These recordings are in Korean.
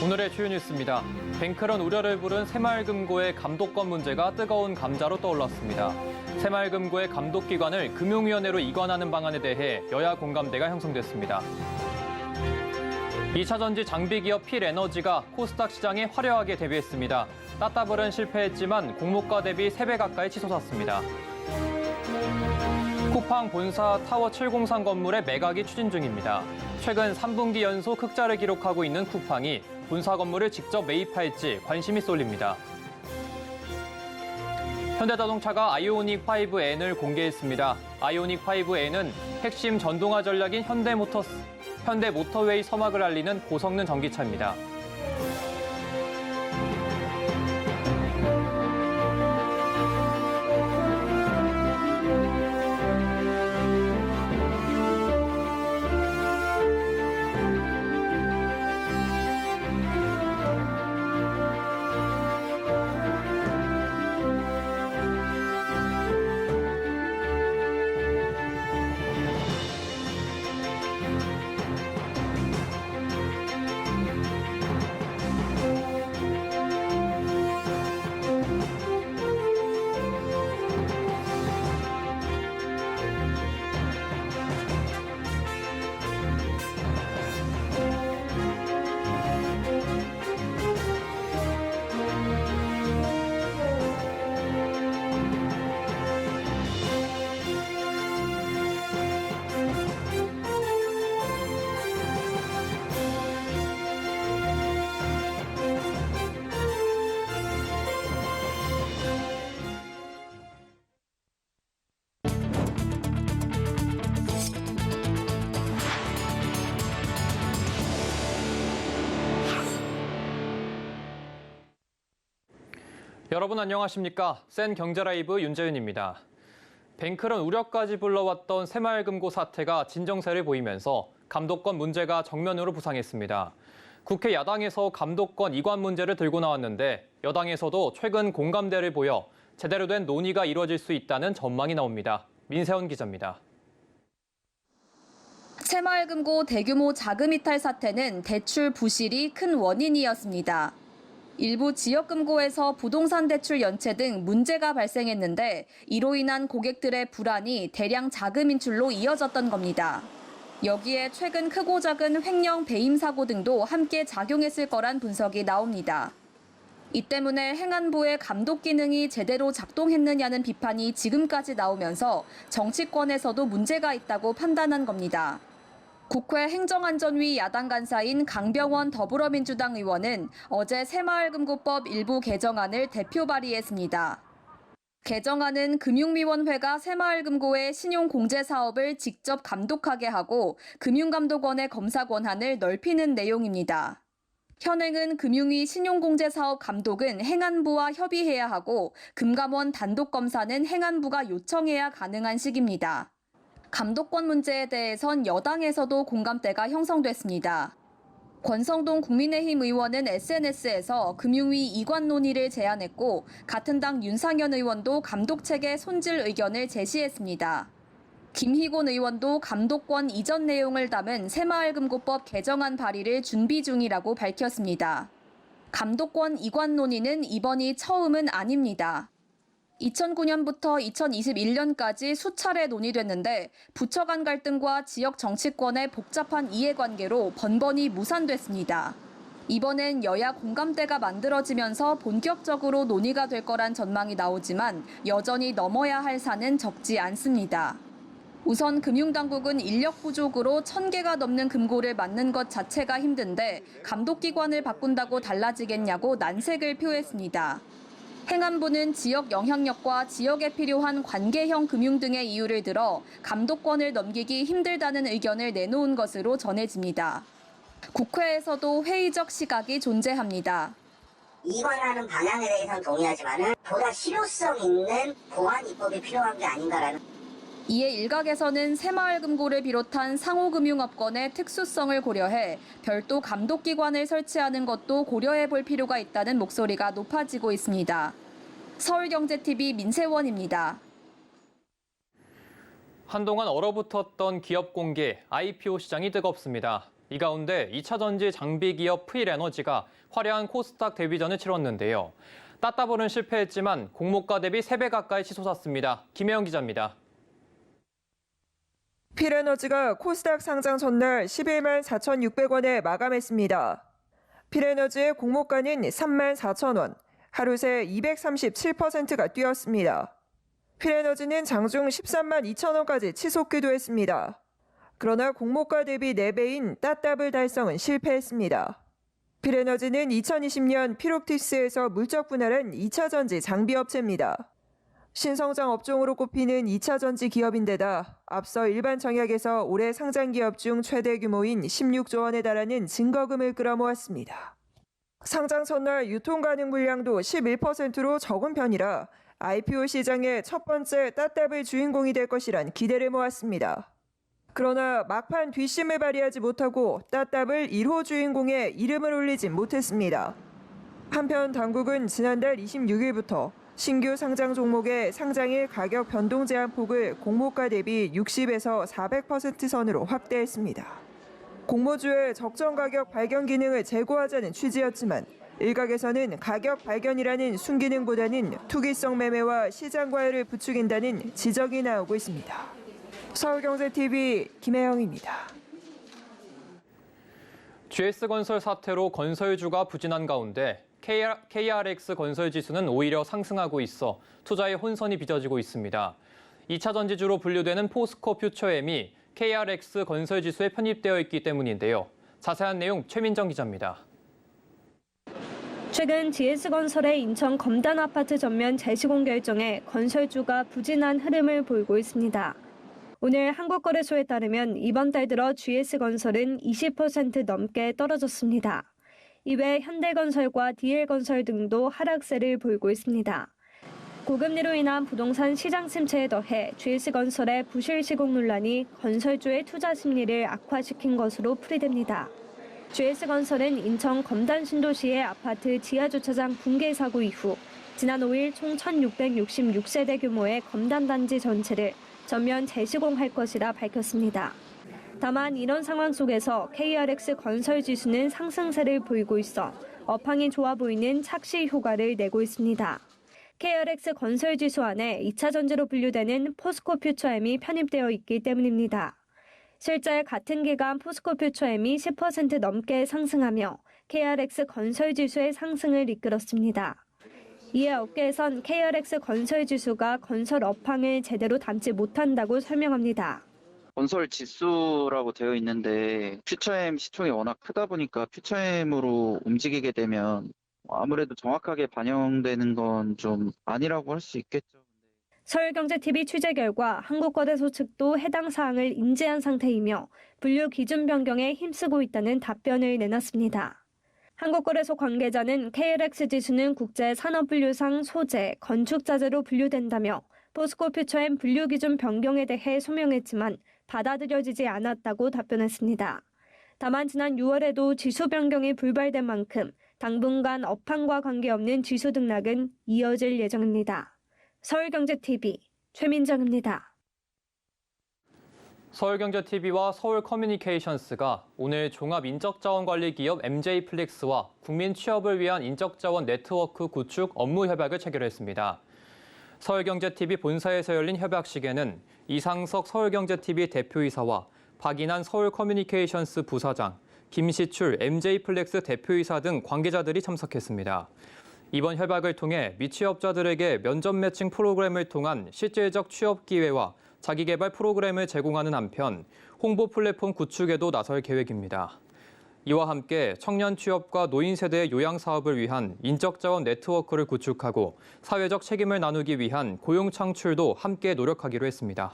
오늘의 주요 뉴스입니다. 뱅크런 우려를 부른 새마을금고의 감독권 문제가 뜨거운 감자로 떠올랐습니다. 새마을금고의 감독기관을 금융위원회로 이관하는 방안에 대해 여야 공감대가 형성됐습니다. 2차전지 장비기업 필에너지가 코스닥 시장에 화려하게 데뷔했습니다. 따따블은 실패했지만 공모가 대비 3배 가까이 치솟았습니다. 쿠팡 본사 타워 703 건물의 매각이 추진 중입니다. 최근 3분기 연속 흑자를 기록하고 있는 쿠팡이 본사 건물을 직접 매입할지 관심이 쏠립니다. 현대자동차가 아이오닉 5N을 공개했습니다. 아이오닉 5N은 핵심 전동화 전략인 현대모터웨이 서막을 알리는 고성능 전기차입니다. 여러분 안녕하십니까? 센 경제라이브 윤재윤입니다. 뱅크런 우려까지 불러왔던 새마을금고 사태가 진정세를 보이면서 감독권 문제가 정면으로 부상했습니다. 국회 야당에서 감독권 이관 문제를 들고 나왔는데 여당에서도 최근 공감대를 보여 제대로 된 논의가 이루어질 수 있다는 전망이 나옵니다. 민세원 기자입니다. 새마을금고 대규모 자금 이탈 사태는 대출 부실이 큰 원인이었습니다. 일부 지역금고에서 부동산 대출 연체 등 문제가 발생했는데 이로 인한 고객들의 불안이 대량 자금 인출로 이어졌던 겁니다. 여기에 최근 크고 작은 횡령 배임 사고 등도 함께 작용했을 거란 분석이 나옵니다. 이 때문에 행안부의 감독 기능이 제대로 작동했느냐는 비판이 지금까지 나오면서 정치권에서도 문제가 있다고 판단한 겁니다. 국회 행정안전위 야당 간사인 강병원 더불어민주당 의원은 어제 새마을금고법 일부 개정안을 대표 발의했습니다. 개정안은 금융위원회가 새마을금고의 신용공제 사업을 직접 감독하게 하고 금융감독원의 검사 권한을 넓히는 내용입니다. 현행은 금융위 신용공제 사업 감독은 행안부와 협의해야 하고 금감원 단독 검사는 행안부가 요청해야 가능한 식입니다. 감독권 문제에 대해선 여당에서도 공감대가 형성됐습니다. 권성동 국민의힘 의원은 SNS에서 금융위 이관 논의를 제안했고 같은 당 윤상현 의원도 감독체계 손질 의견을 제시했습니다. 김희곤 의원도 감독권 이전 내용을 담은 새마을금고법 개정안 발의를 준비 중이라고 밝혔습니다. 감독권 이관 논의는 이번이 처음은 아닙니다. 2009년부터 2021년까지 수차례 논의됐는데 부처 간 갈등과 지역 정치권의 복잡한 이해관계로 번번이 무산됐습니다. 이번엔 여야 공감대가 만들어지면서 본격적으로 논의가 될 거란 전망이 나오지만 여전히 넘어야 할 산은 적지 않습니다. 우선 금융당국은 인력 부족으로 1,000개가 넘는 금고를 맡는 것 자체가 힘든데 감독기관을 바꾼다고 달라지겠냐고 난색을 표했습니다. 행안부는 지역 영향력과 지역에 필요한 관계형 금융 등의 이유를 들어 감독권을 넘기기 힘들다는 의견을 내놓은 것으로 전해집니다. 국회에서도 회의적 시각이 존재합니다. 이관하는 방향에 대해서는 동의하지만 보다 실효성 있는 보완 입법이 필요한 게 아닌가라는. 이에 일각에서는 새마을금고를 비롯한 상호금융업권의 특수성을 고려해 별도 감독기관을 설치하는 것도 고려해 볼 필요가 있다는 목소리가 높아지고 있습니다. 서울경제TV 민세원입니다. 한동안 얼어붙었던 기업 공개, IPO 시장이 뜨겁습니다. 이 가운데 2차 전지 장비 기업 프릴에너지가 화려한 코스닥 데뷔전을 치렀는데요. 따따블은 실패했지만 공모가 대비 3배 가까이 치솟았습니다. 김혜영 기자입니다. 필에너지가 코스닥 상장 전날 11만 4,600원에 마감했습니다. 필에너지의 공모가는 3만 4천 원, 하루 새 237%가 뛰었습니다. 필에너지는 장중 13만 2천 원까지 치솟기도 했습니다. 그러나 공모가 대비 4배인 따따블 달성은 실패했습니다. 필에너지는 2020년 피록티스에서 물적 분할한 2차 전지 장비 업체입니다. 신성장 업종으로 꼽히는 2차 전지 기업인데다 앞서 일반 청약에서 올해 상장 기업 중 최대 규모인 16조 원에 달하는 증거금을 끌어모았습니다. 상장 첫날 유통 가능 물량도 11%로 적은 편이라 IPO 시장의 첫 번째 따따블 주인공이 될 것이란 기대를 모았습니다. 그러나 막판 뒷심을 발휘하지 못하고 따따블 1호 주인공에 이름을 올리진 못했습니다. 한편 당국은 지난달 26일부터 신규 상장 종목의 상장일 가격 변동 제한 폭을 공모가 대비 60에서 400% 선으로 확대했습니다. 공모주의 적정 가격 발견 기능을 제고하자는 취지였지만 일각에서는 가격 발견이라는 순기능보다는 투기성 매매와 시장 과열을 부추긴다는 지적이 나오고 있습니다. 서울경제TV 김혜영입니다. GS건설 사태로 건설주가 부진한 가운데 KRX 건설 지수는 오히려 상승하고 있어 투자에 혼선이 빚어지고 있습니다. 2차 전지주로 분류되는 포스코 퓨처엠이 KRX 건설 지수에 편입되어 있기 때문인데요. 자세한 내용 최민정 기자입니다. 최근 GS건설의 인천 검단 아파트 전면 재시공 결정에 건설주가 부진한 흐름을 보이고 있습니다. 오늘 한국거래소에 따르면 이번 달 들어 GS건설은 20% 넘게 떨어졌습니다. 이외 현대건설과 DL건설 등도 하락세를 보이고 있습니다. 고금리로 인한 부동산 시장 침체에 더해 GS건설의 부실 시공 논란이 건설주의 투자 심리를 악화시킨 것으로 풀이됩니다. GS건설은 인천 검단 신도시의 아파트 지하주차장 붕괴 사고 이후 지난 5일 총 1,666세대 규모의 검단 단지 전체를 전면 재시공할 것이라 밝혔습니다. 다만 이런 상황 속에서 KRX 건설 지수는 상승세를 보이고 있어 업황이 좋아 보이는 착시 효과를 내고 있습니다. KRX 건설 지수 안에 2차 전지로 분류되는 포스코 퓨처엠이 편입되어 있기 때문입니다. 실제 같은 기간 포스코 퓨처엠이 10% 넘게 상승하며 KRX 건설 지수의 상승을 이끌었습니다. 이에 업계에선 KRX 건설 지수가 건설 업황을 제대로 담지 못한다고 설명합니다. 건설 지수라고 되어 있는데 퓨처엠 시총이 워낙 크다 보니까 퓨처엠으로 움직이게 되면 아무래도 정확하게 반영되는 건 좀 아니라고 할 수 있겠죠. 서울경제TV 취재 결과 한국거래소 측도 해당 사항을 인지한 상태이며 분류 기준 변경에 힘쓰고 있다는 답변을 내놨습니다. 한국거래소 관계자는 KRX 지수는 국제산업분류상 소재, 건축자재로 분류된다며 포스코 퓨처엠 분류 기준 변경에 대해 소명했지만 받아들여지지 않았다고 답변했습니다. 다만 지난 6월에도 지수 변경이 불발된 만큼 당분간 업황과 관계없는 지수 등락은 이어질 예정입니다. 서울경제TV 최민정입니다. 서울경제TV와 서울커뮤니케이션스가 오늘 종합인적자원관리기업 MJ플렉스와 국민 취업을 위한 인적자원 네트워크 구축 업무 협약을 체결했습니다. 서울경제TV 본사에서 열린 협약식에는 이상석 서울경제TV 대표이사와 박인환 서울커뮤니케이션스 부사장, 김시출 MJ플렉스 대표이사 등 관계자들이 참석했습니다. 이번 협약을 통해 미취업자들에게 면접 매칭 프로그램을 통한 실질적 취업 기회와 자기개발 프로그램을 제공하는 한편 홍보 플랫폼 구축에도 나설 계획입니다. 이와 함께 청년 취업과 노인 세대의 요양 사업을 위한 인적자원 네트워크를 구축하고 사회적 책임을 나누기 위한 고용 창출도 함께 노력하기로 했습니다.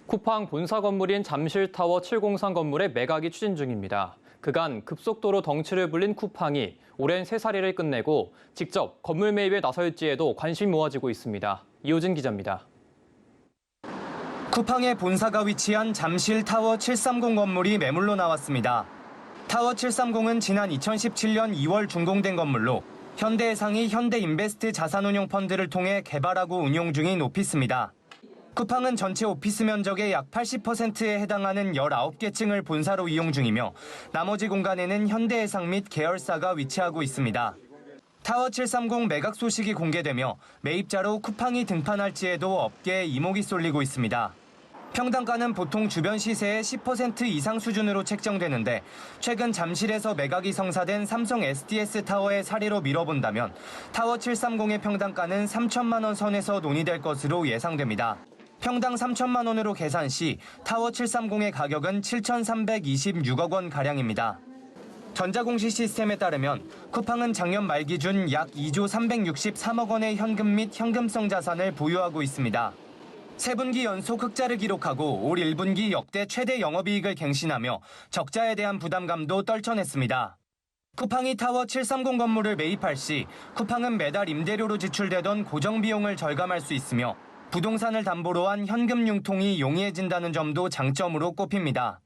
쿠팡 본사 건물인 잠실타워 703 건물의 매각이 추진 중입니다. 그간 급속도로 덩치를 불린 쿠팡이 오랜 새살이를 끝내고 직접 건물 매입에 나설지에도 관심이 모아지고 있습니다. 이호진 기자입니다. 쿠팡의 본사가 위치한 잠실타워 730 건물이 매물로 나왔습니다. 타워 730은 지난 2017년 2월 준공된 건물로 현대해상이 현대인베스트 자산운용 펀드를 통해 개발하고 운용 중인 오피스입니다. 쿠팡은 전체 오피스 면적의 약 80%에 해당하는 19개 층을 본사로 이용 중이며 나머지 공간에는 현대해상 및 계열사가 위치하고 있습니다. 타워 730 매각 소식이 공개되며 매입자로 쿠팡이 등판할지에도 업계에 이목이 쏠리고 있습니다. 평당가는 보통 주변 시세의 10% 이상 수준으로 책정되는데 최근 잠실에서 매각이 성사된 삼성 SDS 타워의 사례로 미뤄본다면 타워 730의 평당가는 3천만 원 선에서 논의될 것으로 예상됩니다. 평당 3천만 원으로 계산 시 타워 730의 가격은 7,326억 원 가량입니다. 전자공시 시스템에 따르면 쿠팡은 작년 말 기준 약 2조 363억 원의 현금 및 현금성 자산을 보유하고 있습니다. 3분기 연속 흑자를 기록하고 올 1분기 역대 최대 영업이익을 갱신하며 적자에 대한 부담감도 떨쳐냈습니다. 쿠팡이 타워 730 건물을 매입할 시 쿠팡은 매달 임대료로 지출되던 고정비용을 절감할 수 있으며 부동산을 담보로 한 현금 융통이 용이해진다는 점도 장점으로 꼽힙니다.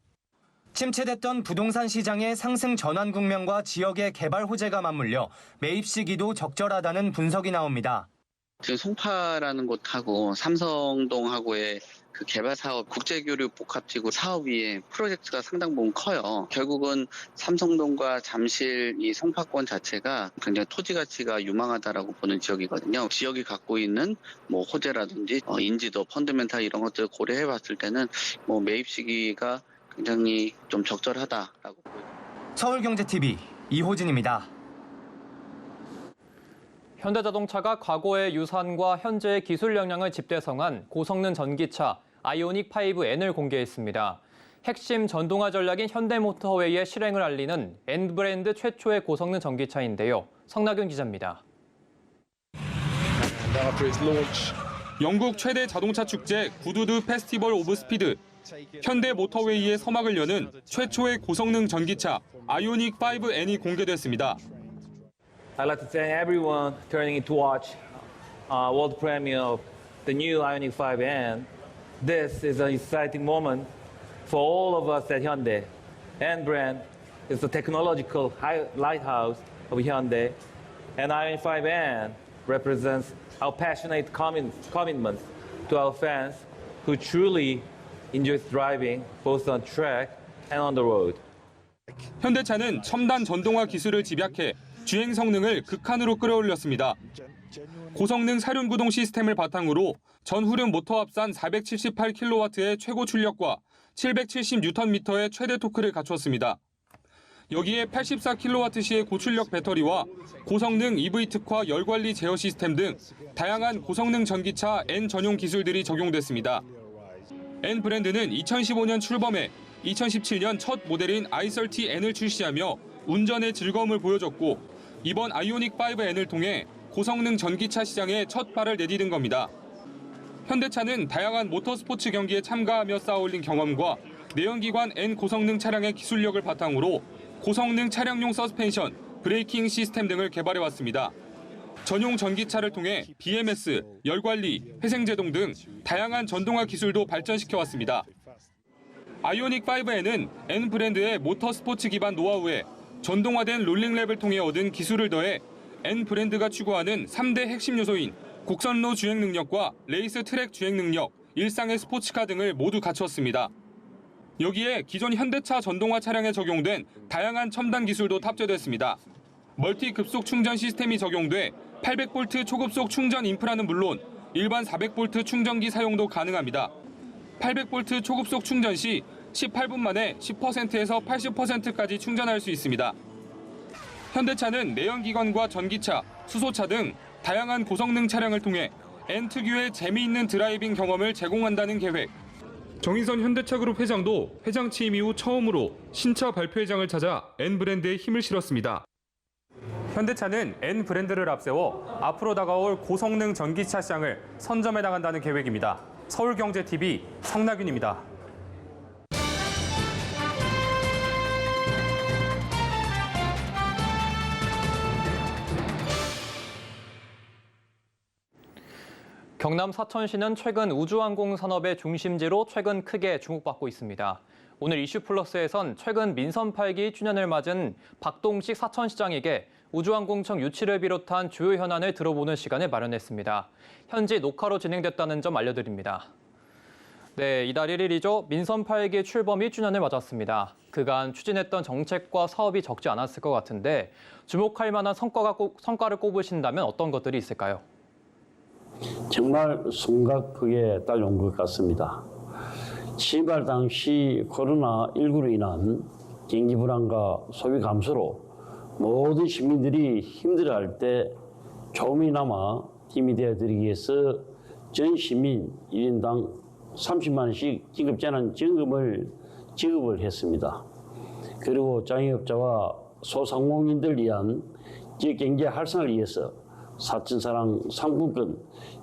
침체됐던 부동산 시장의 상승 전환 국면과 지역의 개발 호재가 맞물려 매입 시기도 적절하다는 분석이 나옵니다. 지금 송파라는 곳하고 삼성동하고의 그 개발 사업, 국제교류 복합지구 사업이 프로젝트가 상당 부분 커요. 결국은 삼성동과 잠실 이 송파권 자체가 굉장히 토지 가치가 유망하다라고 보는 지역이거든요. 지역이 갖고 있는 뭐 호재라든지 인지도, 펀드멘탈 이런 것들을 고려해 봤을 때는 뭐 매입 시기가 굉장히 좀 적절하다라고 보입니다. 서울경제TV 이호진입니다. 현대자동차가 과거의 유산과 현재의 기술 역량을 집대성한 고성능 전기차 아이오닉 5N을 공개했습니다. 핵심 전동화 전략인 현대모터웨이의 실행을 알리는 N 브랜드 최초의 고성능 전기차인데요. 성나균 기자입니다. 영국 최대 자동차 축제 구두드 페스티벌 오브 스피드. 현대모터웨이의 서막을 여는 최초의 고성능 전기차 아이오닉 5N이 공개됐습니다. I'd like to thank everyone turning in to watch world premiere of the new Ioniq 5N. This is an exciting moment for all of us at Hyundai. N brand is the technological lighthouse of Hyundai, and Ioniq 5N represents our passionate commitment to our fans who truly enjoy driving both on track and on the road. 현대차는 첨단 전동화 기술을 집약해 주행 성능을 극한으로 끌어올렸습니다. 고성능 사륜구동 시스템을 바탕으로 전후륜 모터 합산 478kW의 최고 출력과 770Nm의 최대 토크를 갖췄습니다. 여기에 84kWh의 고출력 배터리와 고성능 EV 특화 열관리 제어 시스템 등 다양한 고성능 전기차 N 전용 기술들이 적용됐습니다. N 브랜드는 2015년 출범해 2017년 첫 모델인 i30N을 출시하며 운전의 즐거움을 보여줬고 이번 아이오닉 5N을 통해 고성능 전기차 시장에 첫 발을 내디딘 겁니다. 현대차는 다양한 모터스포츠 경기에 참가하며 쌓아올린 경험과 내연기관 N 고성능 차량의 기술력을 바탕으로 고성능 차량용 서스펜션, 브레이킹 시스템 등을 개발해왔습니다. 전용 전기차를 통해 BMS, 열관리, 회생제동 등 다양한 전동화 기술도 발전시켜왔습니다. 아이오닉 5N은 N 브랜드의 모터스포츠 기반 노하우에 전동화된 롤링랩을 통해 얻은 기술을 더해 N 브랜드가 추구하는 3대 핵심 요소인 곡선로 주행 능력과 레이스 트랙 주행 능력, 일상의 스포츠카 등을 모두 갖췄습니다. 여기에 기존 현대차 전동화 차량에 적용된 다양한 첨단 기술도 탑재됐습니다. 멀티 급속 충전 시스템이 적용돼 800V 초급속 충전 인프라는 물론 일반 400V 충전기 사용도 가능합니다. 800V 초급속 충전 시 18분 만에 10%에서 80%까지 충전할 수 있습니다. 현대차는 내연기관과 전기차, 수소차 등 다양한 고성능 차량을 통해 N 특유의 재미있는 드라이빙 경험을 제공한다는 계획. 정인선 현대차그룹 회장도 회장 취임 이후 처음으로 신차 발표회장을 찾아 N 브랜드에 힘을 실었습니다. 현대차는 N 브랜드를 앞세워 앞으로 다가올 고성능 전기차 시장을 선점해 나간다는 계획입니다. 서울경제TV 성나균입니다. 경남 사천시는 최근 우주항공 산업의 중심지로 최근 크게 주목받고 있습니다. 오늘 이슈플러스에선 최근 민선 8기 주년을 맞은 박동식 사천시장에게 우주항공청 유치를 비롯한 주요 현안을 들어보는 시간을 마련했습니다. 현지 녹화로 진행됐다는 점 알려드립니다. 네, 이달 1일이죠. 민선 8기 출범 1주년을 맞았습니다. 그간 추진했던 정책과 사업이 적지 않았을 것 같은데 주목할 만한 성과를 꼽으신다면 어떤 것들이 있을까요? 정말 숨가쁘게 따라온 것 같습니다. 시발 당시 코로나19로 인한 경기 불안과 소비 감소로 모든 시민들이 힘들어할 때 조금이나마 힘이 되어드리기 위해서 전 시민 1인당 30만 원씩 긴급재난지원금을 지급을 했습니다. 그리고 장애업자와 소상공인들 위한 지역경제 활성화를 위해서 사천사랑 상품권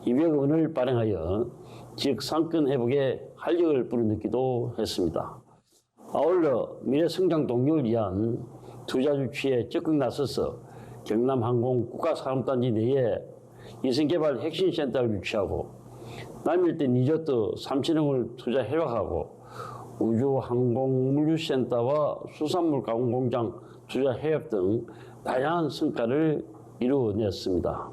200억 원을 발행하여 지역 상권 회복에 활력을 불어넣기도 했습니다. 아울러 미래성장 동력을 위한 투자 유치에 적극 나서서 경남항공 국가산업단지 내에 이성개발 핵심센터를 유치하고 남일대 리조트 3천억을 투자 협약하고 우주항공물류센터와 수산물 가공공장 투자 협약 등 다양한 성과를 이루어냈습니다.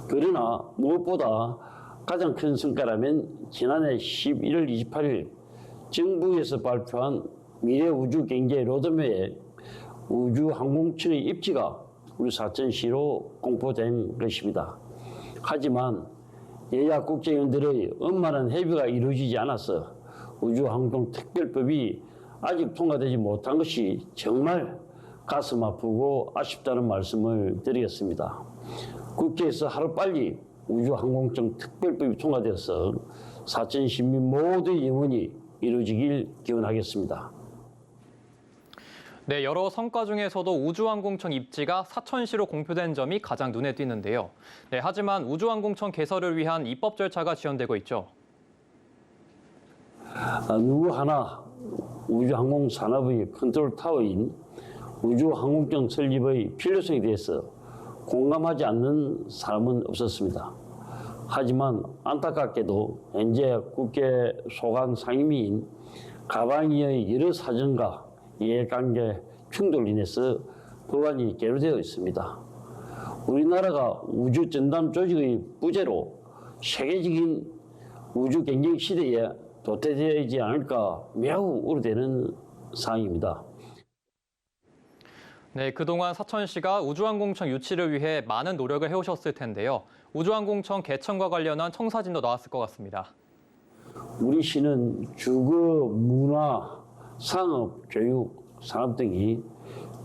그러나 무엇보다 가장 큰 성과라면 지난해 11월 28일 정부에서 발표한 미래우주경제 로드맵에 우주항공청의 입지가 우리 사천시로 공포된 것입니다. 하지만 여야 국회의원들의 엄마는 협의가 이루어지지 않아서 우주항공특별법이 아직 통과되지 못한 것이 정말 가슴 아프고 아쉽다는 말씀을 드리겠습니다. 국회에서 하루빨리 우주항공청 특별법이 통과되어서 사천 시민 모두의 영혼이 이루어지길 기원하겠습니다. 네, 여러 성과 중에서도 우주항공청 입지가 사천시로 공표된 점이 가장 눈에 띄는데요. 네, 하지만 우주항공청 개설을 위한 입법 절차가 지연되고 있죠. 누구 하나 우주항공 산업의 컨트롤 타워인 우주항공청 설립의 필요성에 대해서 공감하지 않는 사람은 없었습니다. 하지만 안타깝게도 현재 국회 소관 상임위인 가방위의 여러 사정과 이해관계 충돌로 인해서 법안이 계류되어 있습니다. 우리나라가 우주 전담 조직의 부재로 세계적인 우주 경쟁 시대에 도태되지 않을까 매우 우려되는 사항입니다. 네, 그동안 사천시가 우주항공청 유치를 위해 많은 노력을 해오셨을 텐데요. 우주항공청 개청과 관련한 청사진도 나왔을 것 같습니다. 우리 시는 주거, 문화, 상업, 교육, 산업 등이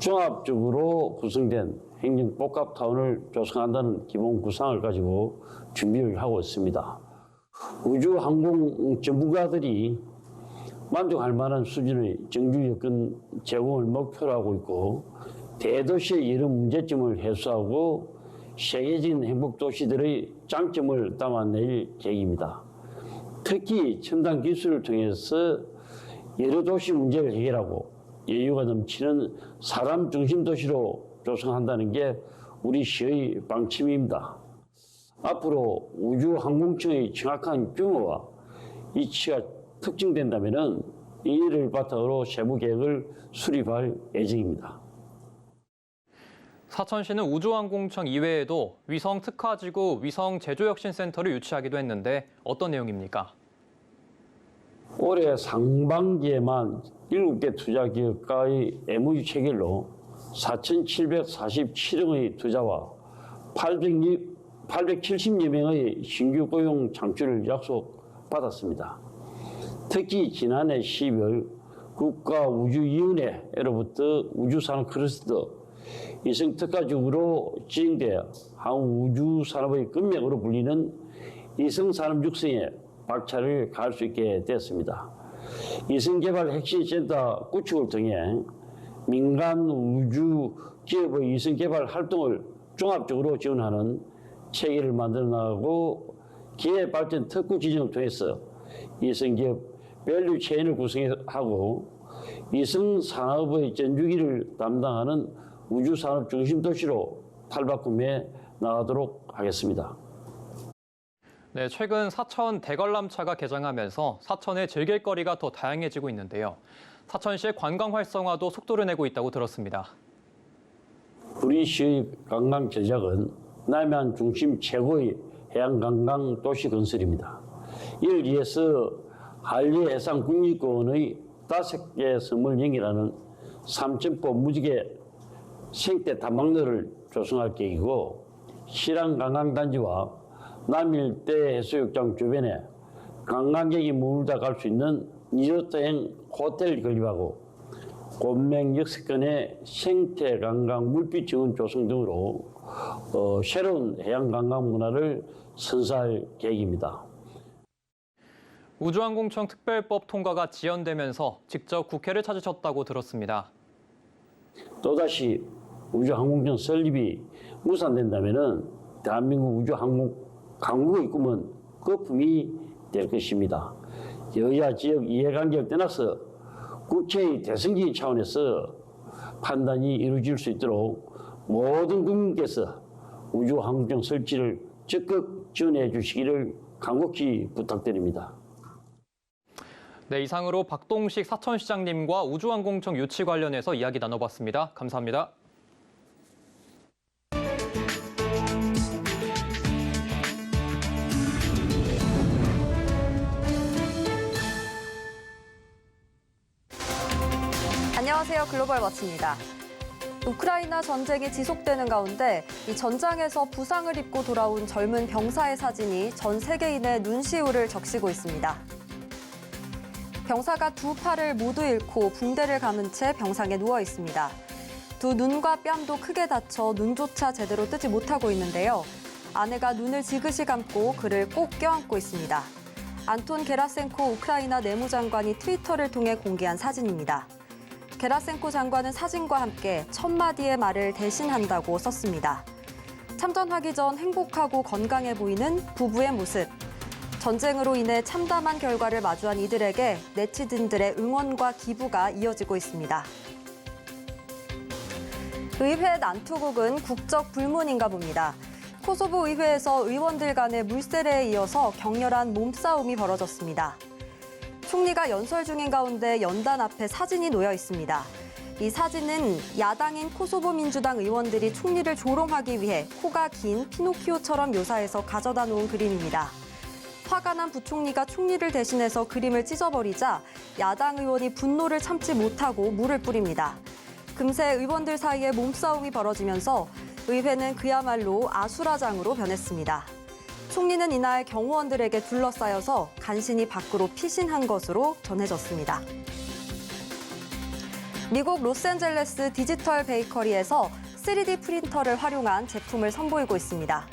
종합적으로 구성된 행정복합타운을 조성한다는 기본 구상을 가지고 준비를 하고 있습니다. 우주항공 전문가들이 만족할 만한 수준의 정규 여건 제공을 목표로 하고 있고 대도시의 여러 문제점을 해소하고 세계적인 행복도시들의 장점을 담아낼 계획입니다. 특히 첨단 기술을 통해서 여러 도시 문제를 해결하고 여유가 넘치는 사람 중심 도시로 조성한다는 게 우리 시의 방침입니다. 앞으로 우주항공청의 정확한 규모와 이치가 특징된다면 이를 바탕으로 세부 계획을 수립할 예정입니다. 사천시는 우주항공청 이외에도 위성 특화지구 위성 제조혁신센터를 유치하기도 했는데 어떤 내용입니까? 올해 상반기에만 7개 투자기업과의 MOU 체결로 4,747억의 투자와 870여 명의 신규 고용 창출을 약속받았습니다. 특히 지난해 12월 국가우주위원회로부터 우주산업 클러스터 이성특화지구로 지정돼 한우주산업의 근맥으로 불리는 이성산업 육성에 박차를 가할 수 있게 됐습니다. 이성개발 핵심센터 구축을 통해 민간 우주 기업의 이성개발 활동을 종합적으로 지원하는 체계를 만들어 나가고 기회발전 특구 지정을 통해서 이성기업 밸류 체인을 구성하고 이성산업의 전주기를 담당하는 우주산업 중심 도시로 탈바꿈해 나가도록 하겠습니다. 네, 최근 사천 대관람차가 개장하면서 사천의 즐길거리가 더 다양해지고 있는데요. 사천시의 관광 활성화도 속도를 내고 있다고 들었습니다. 우리 시의 관광 전략은 남해안 중심 최고의 해양관광 도시 건설입니다. 이를 위해서 한리 해상 국립공원의 5개 섬을 연결하는 삼천포 무지개 생태 탐방로를 조성할 계획이고, 실안 관광단지와 남일대 해수욕장 주변에 관광객이 머물다 갈 수 있는 리조트형 호텔을 건립하고, 곤맹 역세권의 생태 관광 물빛 정원 조성 등으로 새로운 해양 관광 문화를 선사할 계획입니다. 우주항공청 특별법 통과가 지연되면서 직접 국회를 찾으셨다고 들었습니다. 또다시 우주항공청 설립이 무산된다면 대한민국 우주항공 강국의 꿈은 거품이 될 것입니다. 여야 지역 이해관계를 떠나서 국회의 대승적인 차원에서 판단이 이루어질 수 있도록 모든 국민께서 우주항공청 설치를 적극 지원해 주시기를 간곡히 부탁드립니다. 네, 이상으로 박동식 사천시장님과 우주항공청 유치 관련해서 이야기 나눠봤습니다. 감사합니다. 안녕하세요. 글로벌 워치입니다. 우크라이나 전쟁이 지속되는 가운데 이 전장에서 부상을 입고 돌아온 젊은 병사의 사진이 전 세계인의 눈시울을 적시고 있습니다. 병사가 두 팔을 모두 잃고 붕대를 감은 채 병상에 누워 있습니다. 두 눈과 뺨도 크게 다쳐 눈조차 제대로 뜨지 못하고 있는데요. 아내가 눈을 지그시 감고 그를 꼭 껴안고 있습니다. 안톤 게라센코 우크라이나 내무장관이 트위터를 통해 공개한 사진입니다. 게라센코 장관은 사진과 함께 1000마디의 말을 대신한다고 썼습니다. 참전하기 전 행복하고 건강해 보이는 부부의 모습. 전쟁으로 인해 참담한 결과를 마주한 이들에게 네티즌들의 응원과 기부가 이어지고 있습니다. 의회 난투극은 국적 불문인가 봅니다. 코소보 의회에서 의원들 간의 물세례에 이어서 격렬한 몸싸움이 벌어졌습니다. 총리가 연설 중인 가운데 연단 앞에 사진이 놓여 있습니다. 이 사진은 야당인 코소보 민주당 의원들이 총리를 조롱하기 위해 코가 긴 피노키오처럼 묘사해서 가져다 놓은 그림입니다. 화가 난 부총리가 총리를 대신해서 그림을 찢어버리자 야당 의원이 분노를 참지 못하고 물을 뿌립니다. 금세 의원들 사이에 몸싸움이 벌어지면서 의회는 그야말로 아수라장으로 변했습니다. 총리는 이날 경호원들에게 둘러싸여서 간신히 밖으로 피신한 것으로 전해졌습니다. 미국 로스앤젤레스 디지털 베이커리에서 3D 프린터를 활용한 제품을 선보이고 있습니다.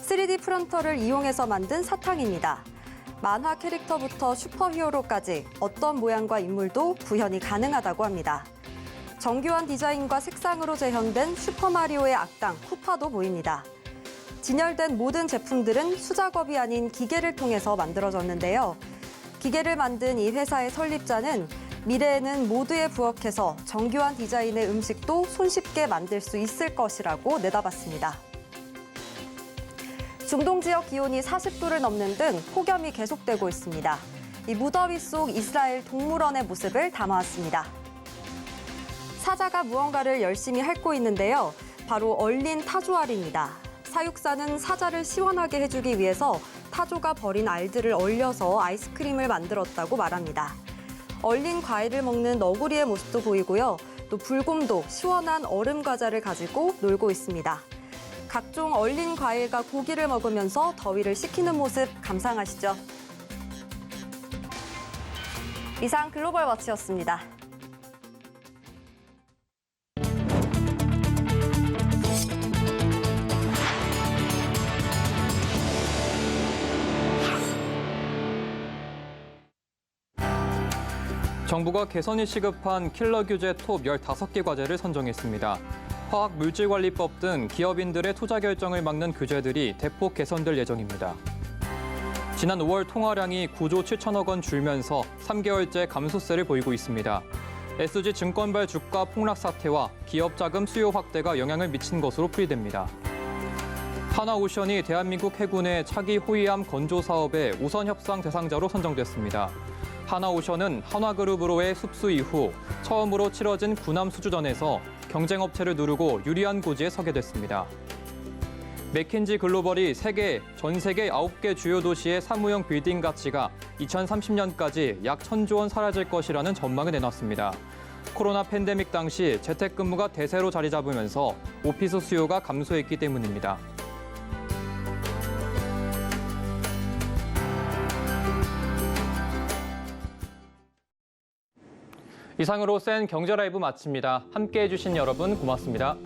3D 프린터를 이용해서 만든 사탕입니다. 만화 캐릭터부터 슈퍼히어로까지 어떤 모양과 인물도 구현이 가능하다고 합니다. 정교한 디자인과 색상으로 재현된 슈퍼마리오의 악당 쿠파도 보입니다. 진열된 모든 제품들은 수작업이 아닌 기계를 통해서 만들어졌는데요. 기계를 만든 이 회사의 설립자는 미래에는 모두에 부엌에서 정교한 디자인의 음식도 손쉽게 만들 수 있을 것이라고 내다봤습니다. 중동 지역 기온이 40도를 넘는 등 폭염이 계속되고 있습니다. 이 무더위 속 이스라엘 동물원의 모습을 담아왔습니다. 사자가 무언가를 열심히 핥고 있는데요. 바로 얼린 타조알입니다. 사육사는 사자를 시원하게 해주기 위해서 타조가 버린 알들을 얼려서 아이스크림을 만들었다고 말합니다. 얼린 과일을 먹는 너구리의 모습도 보이고요. 또 불곰도 시원한 얼음 과자를 가지고 놀고 있습니다. 각종 얼린 과일과 고기를 먹으면서 더위를 식히는 모습 감상하시죠. 이상 글로벌 워치였습니다. 정부가 개선이 시급한 킬러 규제 톱 15개 과제를 선정했습니다. 화학물질관리법 등 기업인들의 투자 결정을 막는 규제들이 대폭 개선될 예정입니다. 지난 5월 통화량이 9조 7천억 원 줄면서 3개월째 감소세를 보이고 있습니다. SG증권발 주가 폭락 사태와 기업 자금 수요 확대가 영향을 미친 것으로 풀이됩니다. 하나오션이 대한민국 해군의 차기 호위함 건조 사업의 우선 협상 대상자로 선정됐습니다. 하나오션은 한화그룹으로의 습수 이후 처음으로 치러진 군함 수주전에서 경쟁업체를 누르고 유리한 고지에 서게 됐습니다. 맥킨지 글로벌이 전 세계 9개 주요 도시의 사무용 빌딩 가치가 2030년까지 약 1,000조 원 사라질 것이라는 전망을 내놨습니다. 코로나 팬데믹 당시 재택근무가 대세로 자리 잡으면서 오피스 수요가 감소했기 때문입니다. 이상으로 센 경제라이브 마칩니다. 함께해 주신 여러분 고맙습니다.